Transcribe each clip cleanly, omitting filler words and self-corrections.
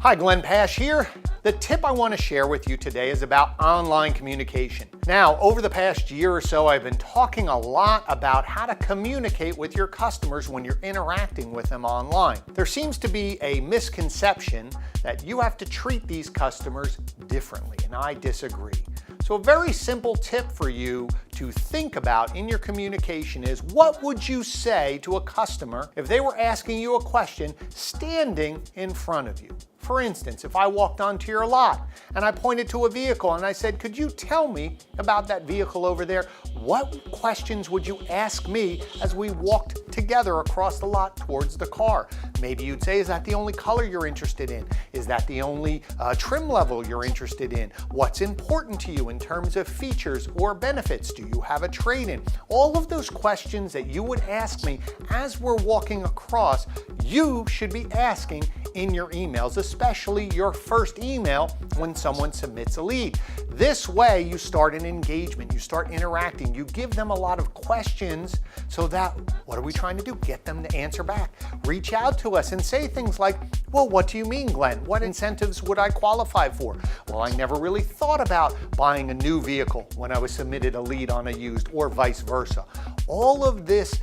Hi, Glenn Pash here. The tip I want to share with you today is about online communication. Now, over the past year or so, I've been talking a lot about how to communicate with your customers when you're interacting with them online. There seems to be a misconception that you have to treat these customers differently, and I disagree. So a very simple tip for you to think about in your communication is, what would you say to a customer if they were asking you a question standing in front of you? For instance, if I walked onto your lot and I pointed to a vehicle and I said, could you tell me about that vehicle over there? What questions would you ask me as we walked together across the lot towards the car? Maybe you'd say, is that the only color you're interested in? Is that the only trim level you're interested in? What's important to you in terms of features or benefits? Do you have a trade-in? All of those questions that you would ask me as we're walking across, you should be asking in your emails, especially your first email when someone submits a lead. This way you start an engagement, you start interacting, you give them a lot of questions so that, what are we trying to do? Get them to answer back. Reach out to us and say things like, well, what do you mean, Glenn? What incentives would I qualify for? Well, I never really thought about buying a new vehicle when I was submitted a lead on a used, or vice versa. All of this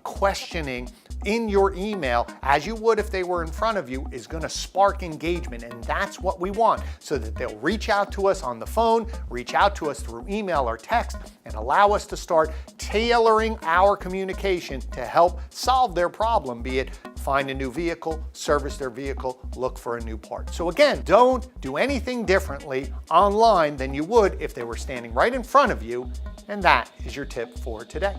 questioning in your email, as you would if they were in front of you, is going to spark engagement, and that's what we want, so that they'll reach out to us on the phone, reach out to us through email or text, and allow us to start tailoring our communication to help solve their problem, be it find a new vehicle, service their vehicle, look for a new part. So again, don't do anything differently online than you would if they were standing right in front of you, and that is your tip for today.